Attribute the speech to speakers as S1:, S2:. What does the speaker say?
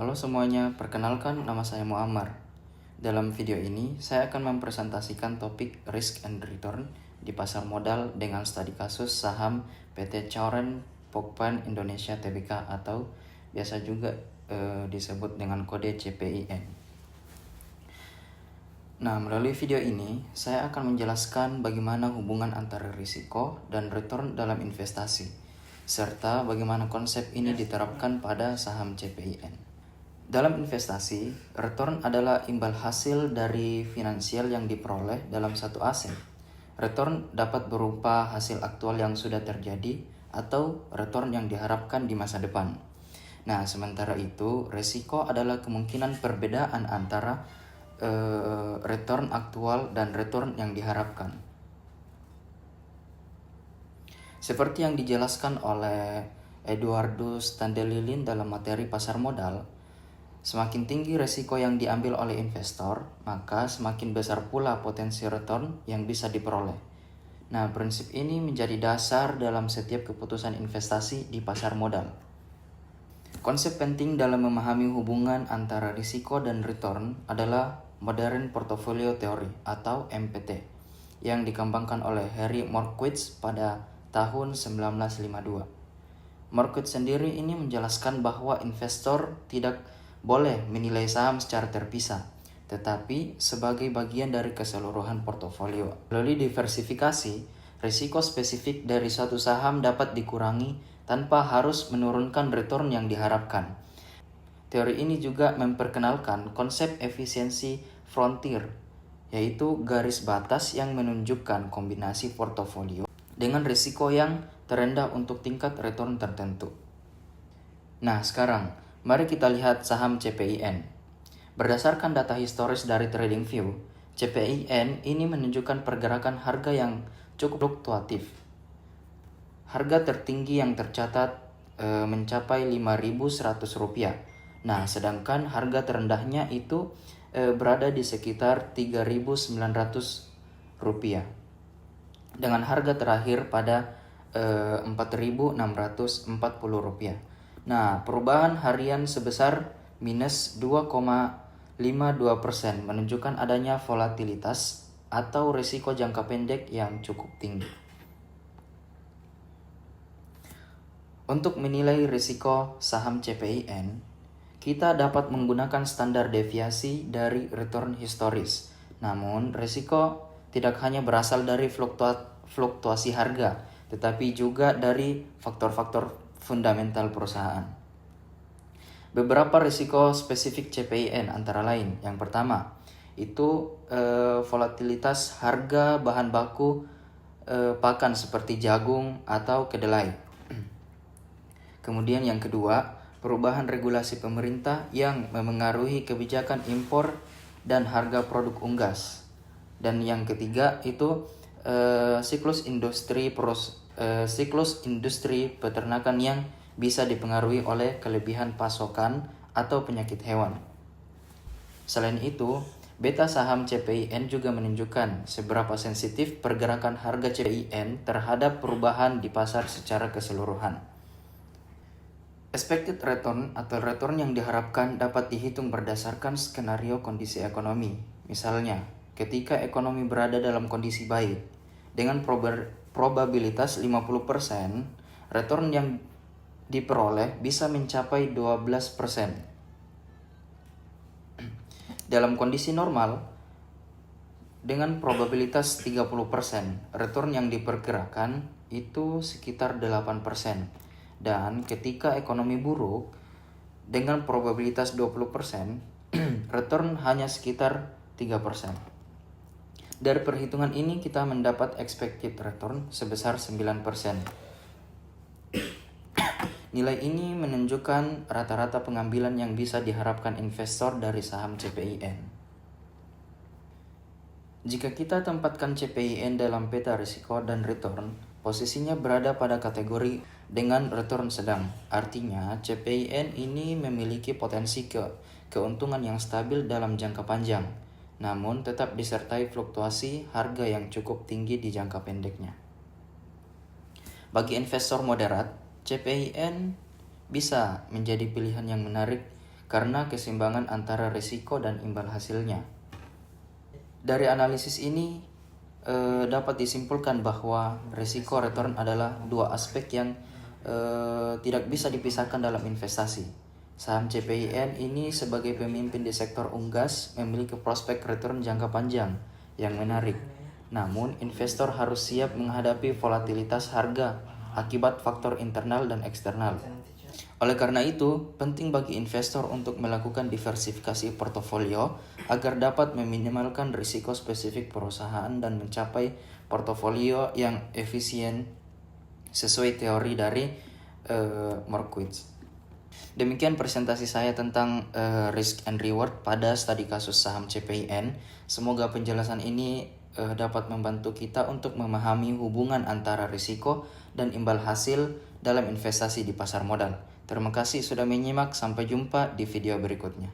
S1: Halo semuanya, perkenalkan nama saya Muammar. Dalam video ini, saya akan mempresentasikan topik Risk and Return di pasar modal dengan studi kasus saham PT Chauren Pokpan Indonesia Tbk atau biasa juga disebut dengan kode CPIN. Nah, melalui video ini, saya akan menjelaskan bagaimana hubungan antara risiko dan return dalam investasi, serta bagaimana konsep ini diterapkan pada saham CPIN. Dalam investasi, return adalah imbal hasil dari finansial yang diperoleh dalam satu aset. Return dapat berupa hasil aktual yang sudah terjadi atau return yang diharapkan di masa depan. Nah, sementara itu, resiko adalah kemungkinan perbedaan antara return aktual dan return yang diharapkan. Seperti yang dijelaskan oleh Eduardo Standelilin dalam materi pasar modal, semakin tinggi resiko yang diambil oleh investor, maka semakin besar pula potensi return yang bisa diperoleh. Nah, prinsip ini menjadi dasar dalam setiap keputusan investasi di pasar modal. Konsep penting dalam memahami hubungan antara risiko dan return adalah Modern Portfolio Theory atau MPT yang dikembangkan oleh Harry Markowitz pada tahun 1952. Markowitz sendiri ini menjelaskan bahwa investor tidak boleh menilai saham secara terpisah, tetapi sebagai bagian dari keseluruhan portofolio. Melalui diversifikasi, risiko spesifik dari suatu saham dapat dikurangi tanpa harus menurunkan return yang diharapkan. Teori ini juga memperkenalkan konsep efisiensi frontier, yaitu garis batas yang menunjukkan kombinasi portofolio dengan risiko yang terendah untuk tingkat return tertentu. Nah, sekarang mari kita lihat saham CPIN. Berdasarkan data historis dari TradingView, CPIN ini menunjukkan pergerakan harga yang cukup fluktuatif. Harga tertinggi yang tercatat mencapai Rp5.100. Nah, sedangkan harga terendahnya itu berada di sekitar Rp3.900 dengan harga terakhir pada Rp4.640. Nah, perubahan harian sebesar minus 2,52% menunjukkan adanya volatilitas atau risiko jangka pendek yang cukup tinggi. Untuk menilai risiko saham CPIN, kita dapat menggunakan standar deviasi dari return historis. Namun, risiko tidak hanya berasal dari fluktuasi harga, tetapi juga dari faktor-faktor fundamental perusahaan. Beberapa risiko spesifik CPIN antara lain, yang pertama, itu volatilitas harga bahan baku pakan seperti jagung atau kedelai. Kemudian yang kedua, perubahan regulasi pemerintah yang memengaruhi kebijakan impor dan harga produk unggas. Dan yang ketiga itu siklus industri peternakan yang bisa dipengaruhi oleh kelebihan pasokan atau penyakit hewan. Selain itu, beta saham CPIN juga menunjukkan seberapa sensitif pergerakan harga CPIN terhadap perubahan di pasar secara keseluruhan. Expected return atau return yang diharapkan dapat dihitung berdasarkan skenario kondisi ekonomi. Misalnya, ketika ekonomi berada dalam kondisi baik, dengan probabilitas 50%, return yang diperoleh bisa mencapai 12%. Dalam kondisi normal, dengan probabilitas 30%, return yang diperkirakan itu sekitar 8%. Dan ketika ekonomi buruk, dengan probabilitas 20%, return hanya sekitar 3%. Dari perhitungan ini kita mendapat expected return sebesar 9%. Nilai ini menunjukkan rata-rata pengambilan yang bisa diharapkan investor dari saham CPIN. Jika kita tempatkan CPIN dalam peta risiko dan return, posisinya berada pada kategori dengan return sedang. Artinya, CPIN ini memiliki potensi keuntungan yang stabil dalam jangka panjang, namun tetap disertai fluktuasi harga yang cukup tinggi di jangka pendeknya. Bagi investor moderat, CPIN bisa menjadi pilihan yang menarik karena keseimbangan antara risiko dan imbal hasilnya. Dari analisis ini dapat disimpulkan bahwa risiko return adalah dua aspek yang tidak bisa dipisahkan dalam investasi. Saham CPIN ini sebagai pemimpin di sektor unggas memiliki prospek return jangka panjang yang menarik. Namun, investor harus siap menghadapi volatilitas harga akibat faktor internal dan eksternal. Oleh karena itu, penting bagi investor untuk melakukan diversifikasi portofolio agar dapat meminimalkan risiko spesifik perusahaan dan mencapai portofolio yang efisien sesuai teori dari Markowitz. Demikian presentasi saya tentang risk and reward pada studi kasus saham CPIN. Semoga penjelasan ini dapat membantu kita untuk memahami hubungan antara risiko dan imbal hasil dalam investasi di pasar modal. Terima kasih sudah menyimak, sampai jumpa di video berikutnya.